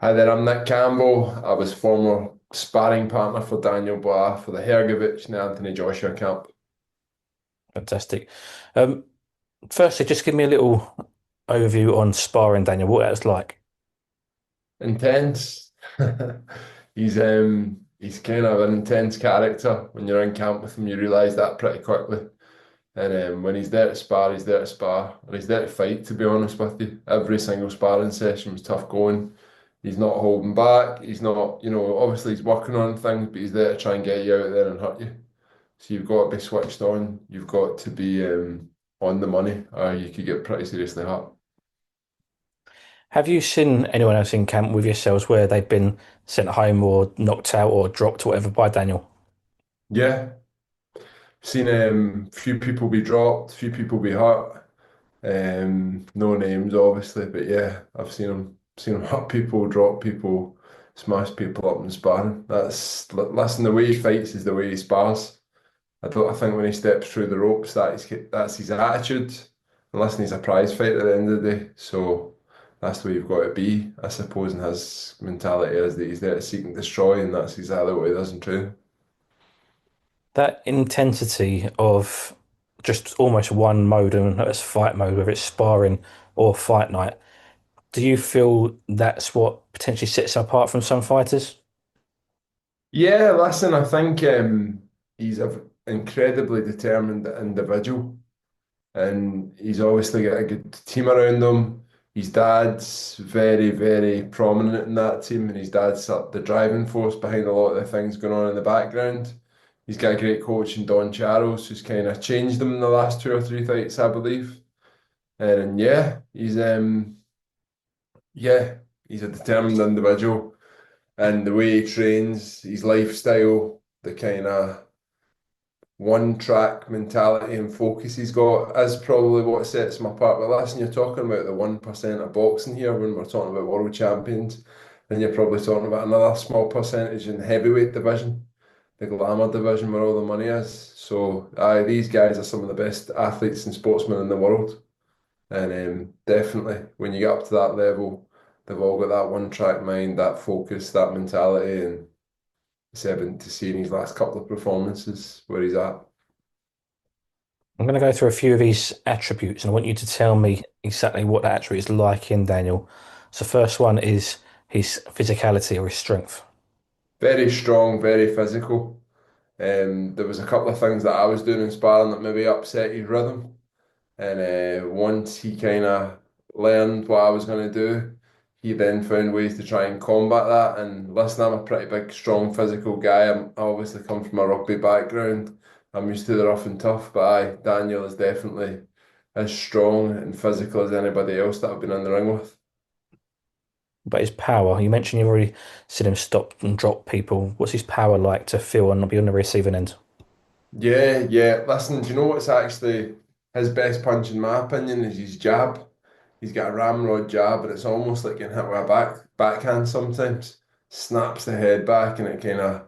Hi there, I'm Nick Campbell. I was former sparring partner for Daniel Dubois for the Hergovich and the Anthony Joshua camp. Fantastic. Um, Firstly, just give me a little overview on sparring, Daniel, what that's like. Intense. He's kind of an intense character. When you're in camp with him, you realise that pretty quickly. And when he's there to spar, he's there to spar, and he's there to fight, to be honest with you. Every single sparring session was tough going. He's not holding back. He's not, obviously he's working on things, but he's there to try and get you out there and hurt you. So you've got to be switched on. You've got to be on the money, or you could get pretty seriously hurt. Have you seen anyone else in camp with yourselves where they've been sent home or knocked out or dropped or whatever by Daniel? Yeah, seen few people be dropped, few people be hurt. No names, obviously, but yeah, I've seen him hurt people, drop people, smash people up in sparring. Listen, the way he fights is the way he spars. I think when he steps through the ropes, that's his attitude. And listen, he's a prize fighter at the end of the day, so that's the way you've got to be, I suppose. And his mentality is that he's there to seek and destroy, and that's exactly what he does in training. That intensity of just almost one mode, and that's fight mode, whether it's sparring or fight night, do you feel that's what potentially sets him apart from some fighters? Yeah, listen, I think he's an incredibly determined individual, and he's obviously got a good team around him. His dad's very, very prominent in that team, and his dad's the driving force behind a lot of the things going on in the background. He's got a great coach in Don Charles, who's kind of changed him in the last two or three fights, I believe. And yeah, yeah, he's a determined individual, and the way he trains, his lifestyle, the kind of one track mentality and focus he's got is probably what sets him apart. But listen, you're talking about the 1% of boxing here when we're talking about world champions, then you're probably talking about another small percentage in the heavyweight division, the glamour division where all the money is. So these guys are some of the best athletes and sportsmen in the world. And definitely when you get up to that level, they've all got that one track mind, that focus, that mentality, and it's evident to see in his last couple of performances where he's at. I'm going to go through a few of these attributes, and I want you to tell me exactly what that attribute is like in Daniel. So, first one is his physicality or his strength. Very strong, very physical. There was a couple of things that I was doing in sparring that maybe upset his rhythm. And once he kind of learned what I was going to do, he then found ways to try and combat that. And listen, I'm a pretty big, strong, physical guy. I obviously come from a rugby background. I'm used to the rough and tough, but Daniel is definitely as strong and physical as anybody else that I've been in the ring with. But his power, you mentioned you've already seen him stop and drop people. What's his power like to feel and not be on the receiving end? Yeah, yeah. Listen, do you know what's actually his best punch, in my opinion, is his jab. He's got a ramrod jab, and it's almost like getting hit with a backhand sometimes. Snaps the head back, and it kind of,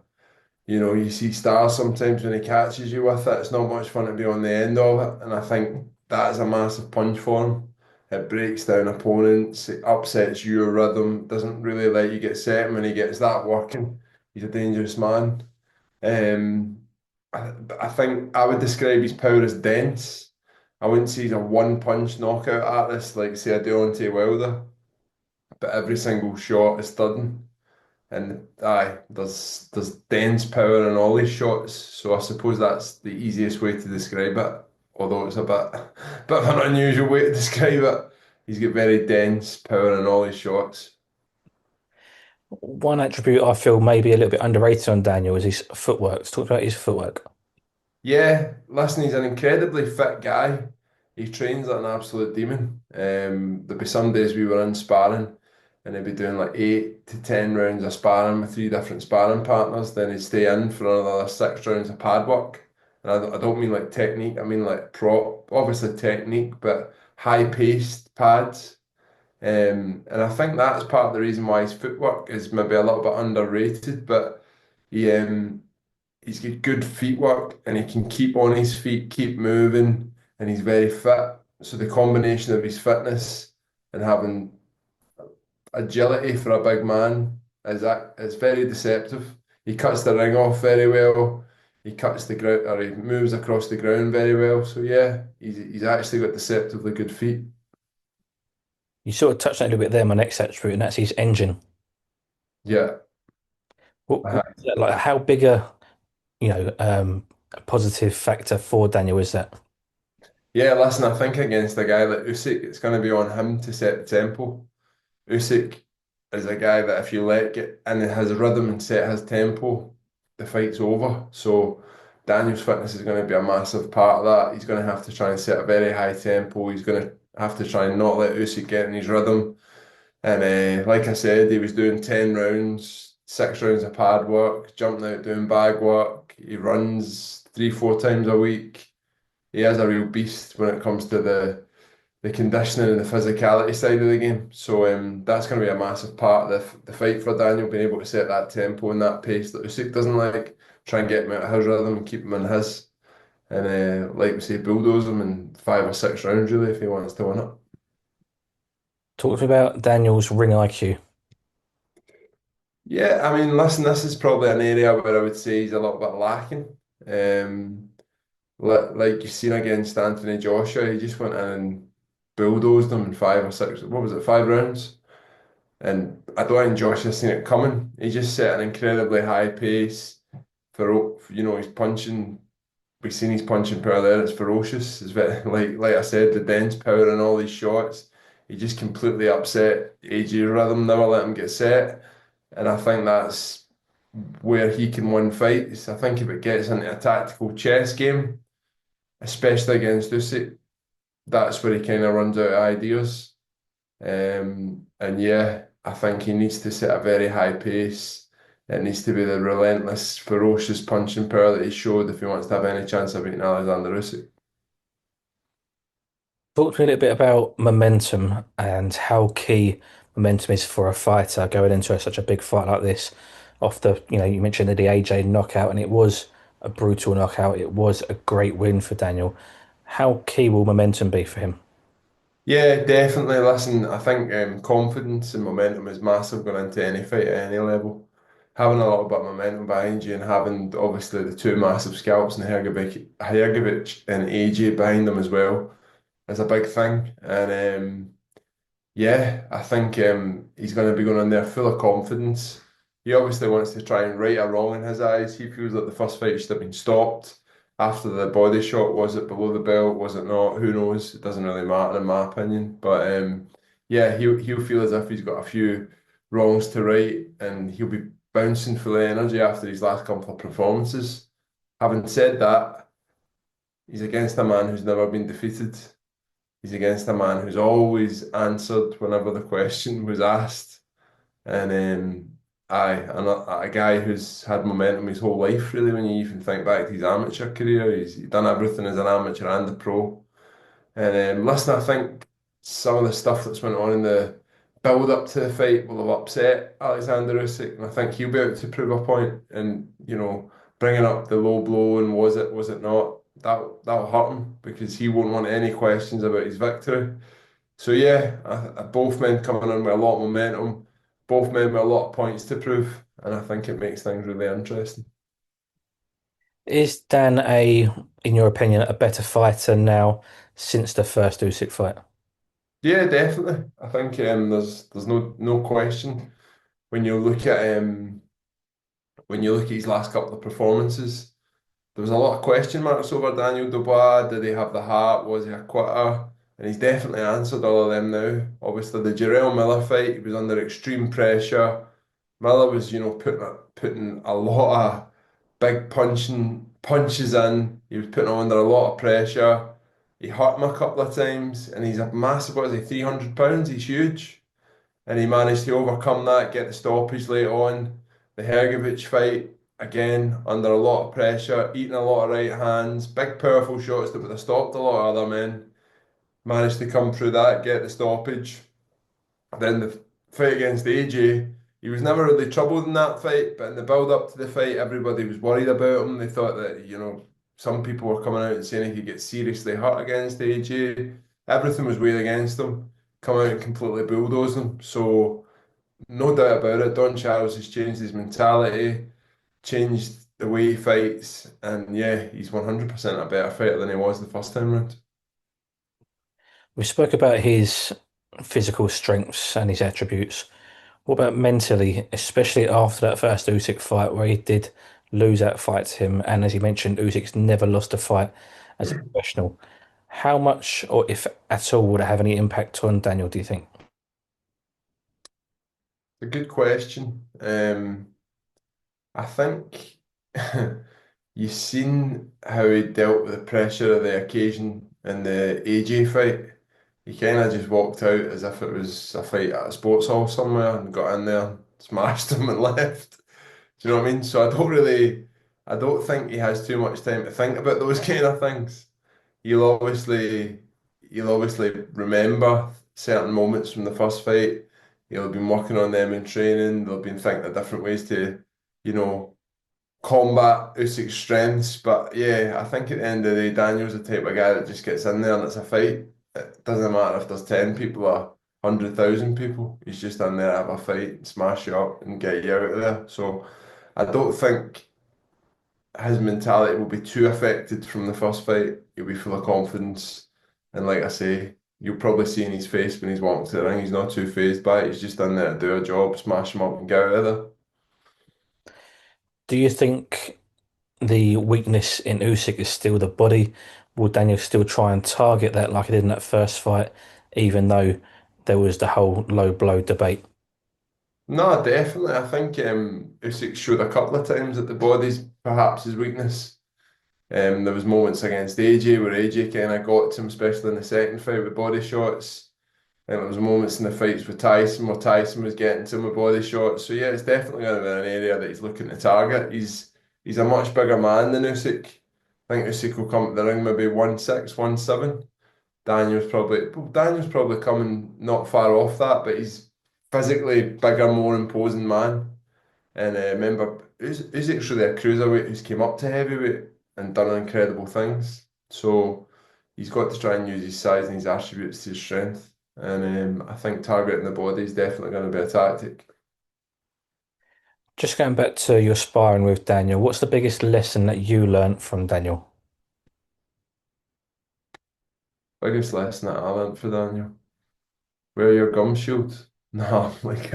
you see stars sometimes when he catches you with it. It's not much fun to be on the end of it, and I think that is a massive punch for him. It breaks down opponents, it upsets your rhythm, doesn't really let you get set, and when he gets that working, he's a dangerous man. Um, I think I would describe his power as dense. I wouldn't say he's a one punch knockout artist like say a Deontay Wilder, but every single shot is thudding. And there's dense power in all his shots. So I suppose that's the easiest way to describe it. Although it's a bit of an unusual way to describe it. He's got very dense power in all his shots. One attribute I feel maybe a little bit underrated on Daniel is his footwork. Let's talk about his footwork. Yeah, listen, he's an incredibly fit guy. He trains like an absolute demon. There'd be some days we were in sparring and he'd be doing like 8 to 10 rounds of sparring with three different sparring partners. Then he'd stay in for another 6 rounds of pad work. And I don't mean like technique, I mean like obviously technique, but high-paced pads. And I think that's part of the reason why his footwork is maybe a little bit underrated, but he he's got good feet work and he can keep on his feet, keep moving, and he's very fit. So the combination of his fitness and having agility for a big man is very deceptive. He cuts the ring off very well. He cuts the ground or he moves across the ground very well. So yeah, he's actually got deceptively good feet. You sort of touched on it a little bit there, my next attribute, and that's his engine. Yeah. What is that like? How big a positive factor for Daniel is that? Yeah, listen, I think against a guy like Usyk, it's going to be on him to set the tempo. Usyk is a guy that if you let get in his rhythm and set his tempo, the fight's over. So Daniel's fitness is going to be a massive part of that. He's going to have to try and set a very high tempo. He's going to have to try and not let Usyk get in his rhythm. And like I said, he was doing 10 rounds, 6 rounds of pad work, jumping out doing bag work. He runs 3, 4 times a week. He is a real beast when it comes to the conditioning and the physicality side of the game. So that's going to be a massive part of the fight for Daniel, being able to set that tempo and that pace that Usyk doesn't like, try and get him out of his rhythm and keep him in his. And like we say, bulldoze him in 5 or 6 rounds really if he wants to win it. Talk to me about Daniel's ring IQ. Yeah, I mean, listen, this is probably an area where I would say he's a little bit lacking. Um, like you've seen against Anthony Joshua, he just went in and bulldozed him in 5 or 6, what was it, 5 rounds? And I don't think Josh has seen it coming. He just set an incredibly high pace he's punching. We've seen his punching power there. It's ferocious. It's very, like I said, the dense power in all these shots. He just completely upset AJ rhythm. Never let him get set. And I think that's where he can win fights. I think if it gets into a tactical chess game, especially against Usyk, that's where he kind of runs out of ideas. And yeah, I think he needs to set a very high pace. It needs to be the relentless, ferocious punching power that he showed if he wants to have any chance of beating Alexander Usyk. Talk to me a little bit about momentum and how key momentum is for a fighter going into such a big fight like this. Off you mentioned the AJ knockout, and it was a brutal knockout. It was a great win for Daniel. How key will momentum be for him? Yeah, definitely. Listen, I think confidence and momentum is massive going into any fight at any level. Having a little bit of momentum behind you and having obviously the two massive scalps and Hergovic and AJ behind them as well is a big thing. And yeah, I think he's going to be going in there full of confidence. He obviously wants to try and right a wrong in his eyes. He feels like the first fight should have been stopped after the body shot. Was it below the belt? Was it not? Who knows? It doesn't really matter in my opinion. But yeah, he'll feel as if he's got a few wrongs to right, and he'll be bouncing full of energy after his last couple of performances. Having said that, he's against a man who's never been defeated. He's against a man who's always answered whenever the question was asked. And a guy who's had momentum his whole life, really, when you even think back to his amateur career. He's done everything as an amateur and a pro. And listen, I think some of the stuff that's went on in the build up to the fight will have upset Alexander Usyk, and I think he'll be out to prove a point. And bringing up the low blow and was it not? That'll hurt him because he won't want any questions about his victory. So yeah, both men coming in with a lot of momentum, both men with a lot of points to prove, and I think it makes things really interesting. Is Dan in your opinion, a better fighter now since the first Usyk fight? Yeah, definitely. I think there's no question when you look at his last couple of performances. There was a lot of question marks over Daniel Dubois. Did he have the heart? Was he a quitter? And he's definitely answered all of them now. Obviously, the Jarrell Miller fight, he was under extreme pressure. Miller was, putting a lot of big punches in. He was putting him under a lot of pressure. He hurt him a couple of times, and he's a massive, what is he, 300 pounds? He's huge. And he managed to overcome that, get the stoppage late on. The Hergovic fight, again, under a lot of pressure, eating a lot of right hands, big powerful shots that would have stopped a lot of other men. Managed to come through that, get the stoppage. Then the fight against AJ, he was never really troubled in that fight, but in the build up to the fight, everybody was worried about him. They thought that, some people were coming out and saying he could get seriously hurt against AJ. Everything was weighed against him. Come out and completely bulldoze him. So no doubt about it. Don Charles has changed his mentality, changed the way he fights, and yeah, he's 100% a better fighter than he was the first time round. We spoke about his physical strengths and his attributes. What about mentally, especially after that first Usyk fight where he did lose that fight to him? And as you mentioned, Usyk's never lost a fight as a professional. How much, or if at all, would it have any impact on Daniel, do you think? A good question. I think you've seen how he dealt with the pressure of the occasion in the AJ fight. He kind of just walked out as if it was a fight at a sports hall somewhere and got in there, smashed him and left. Do you know what I mean? So I don't think he has too much time to think about those kind of things. You'll obviously, you'll obviously remember certain moments from the first fight. He'll have been working on them in training. They'll been thinking of different ways to, you know, combat Usyk's strengths. But yeah, I think at the end of the day, Daniel's the type of guy that just gets in there and it's a fight. It doesn't matter if there's 10 people or 100,000 people. He's just in there to have a fight, smash you up and get you out of there. So I don't think his mentality will be too affected from the first fight. He'll be full of confidence. And like I say, you'll probably see in his face when he's walking to the ring, he's not too phased by it. He's just in there to do a job, smash him up and get out of there. Do you think the weakness in Usyk is still the body? Will Daniel still try and target that like he did in that first fight, even though there was the whole low blow debate? No, definitely. I think Usyk showed a couple of times that the body's perhaps his weakness. There was moments against AJ where AJ kind of got to him, especially in the second fight with body shots. And there was moments in the fights with Tyson where Tyson was getting to him with body shots. So yeah, it's definitely going to be an area that he's looking to target. He's a much bigger man than Usyk. I think Usyk will come to the ring maybe 1'6", 1'7". Daniel's probably coming not far off that, but he's physically bigger, more imposing man. And remember, Usyk's really a cruiserweight who's came up to heavyweight and done incredible things. So he's got to try and use his size and his attributes to his strength. And I think targeting the body is definitely going to be a tactic. Just going back to your sparring with Daniel, what's the biggest lesson that you learnt from Daniel? Biggest lesson that I learned for Daniel. Wear your gum shield. No, I'm like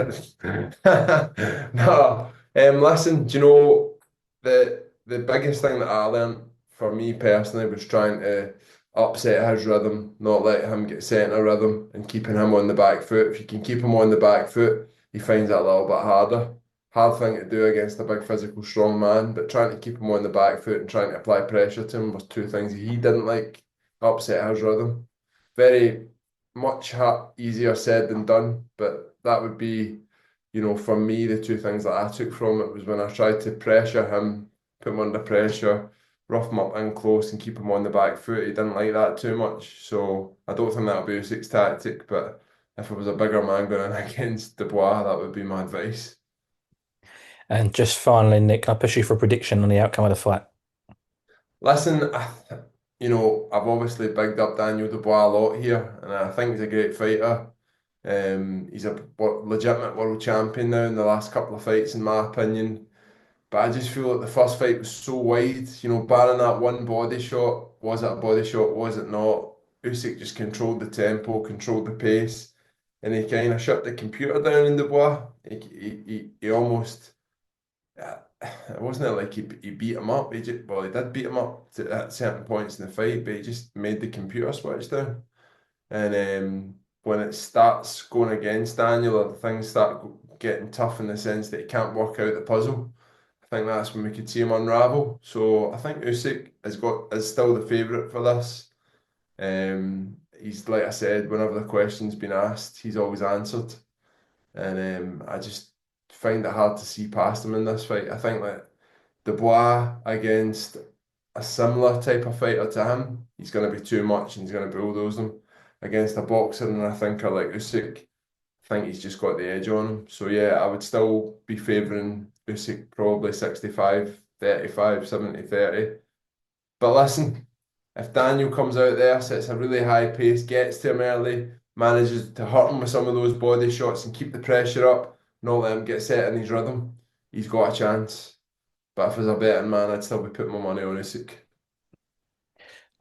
no. Listen, do you know the biggest thing that I learned for me personally was trying to upset his rhythm, not let him get set in a rhythm, and keeping him on the back foot. If you can keep him on the back foot, he finds it a little bit harder. Hard thing to do against a big physical strong man, but trying to keep him on the back foot and trying to apply pressure to him was two things he didn't like. Upset his rhythm. Very much easier said than done, but that would be, for me, the two things that I took from it was when I tried to pressure him, put him under pressure, rough him up in close and keep him on the back foot. He didn't like that too much, so I don't think that'll be Usyk's tactic, but if it was a bigger man going in against Dubois, that would be my advice. And just finally, Nick, can I push you for a prediction on the outcome of the fight? Listen, I've obviously bigged up Daniel Dubois a lot here, and I think he's a great fighter. He's a legitimate world champion now in the last couple of fights, in my opinion. But I just feel like the first fight was so wide, barring that one body shot. Was it a body shot? Was it not? Usyk just controlled the tempo, controlled the pace, and he kind of shut the computer down in Dubois. He almost, it wasn't like he beat him up. He did beat him up at certain points in the fight, but he just made the computer switch down. And when it starts going against Daniel, or things start getting tough in the sense that he can't work out the puzzle, I think that's when we could see him unravel. So I think Usyk is still the favourite for this. He's like I said, whenever the question's been asked, he's always answered, and I just find it hard to see past him in this fight. I think that Dubois against a similar type of fighter to him, he's going to be too much and he's going to bulldoze him. Against a boxer and I think I like Usyk, I think he's just got the edge on him. So yeah, I would still be favouring Usyk probably 65-35, 70-30. But listen, if Daniel comes out there, sets a really high pace, gets to him early, manages to hurt him with some of those body shots and keep the pressure up, not let him get set in his rhythm, he's got a chance. But if I was a betting man, I'd still be putting my money on Usyk.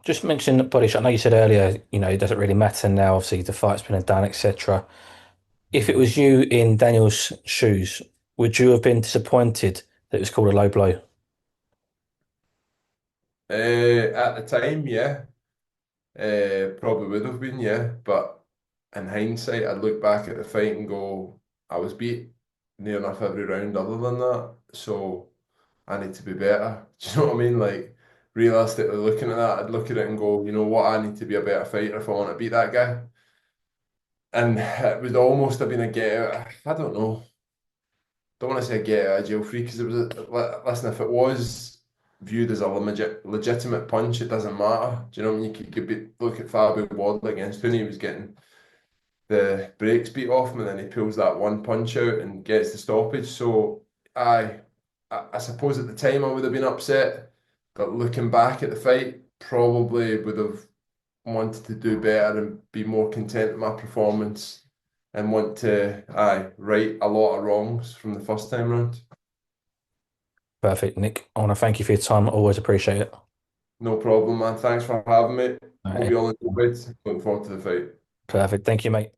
Just mention body shot. I know you said earlier, it doesn't really matter now. Obviously, the fight's been done, etc. If it was you in Daniel's shoes, would you have been disappointed that it was called a low blow? At the time, yeah. Probably would have been, yeah. But in hindsight, I'd look back at the fight and go, I was beat near enough every round other than that. So I need to be better. Do you know what I mean? Like, realistically looking at that, I'd look at it and go, you know what, I need to be a better fighter if I want to beat that guy. And it would almost have been a get out. I don't know. Don't want to say get out of jail free because it was listen, if it was viewed as a legitimate punch, it doesn't matter. Do you know what I mean? You could look at Fabio Wardley against Hooney, he was getting the brakes beat off him, and then he pulls that one punch out and gets the stoppage. So I suppose at the time I would have been upset, but looking back at the fight, probably would have wanted to do better and be more content with my performance and want to right a lot of wrongs from the first time round. Perfect, Nick. I want to thank you for your time. I always appreciate it. No problem, man. Thanks for having me. All Hope right. you all enjoyed. Looking forward to the fight. Perfect. Thank you, mate.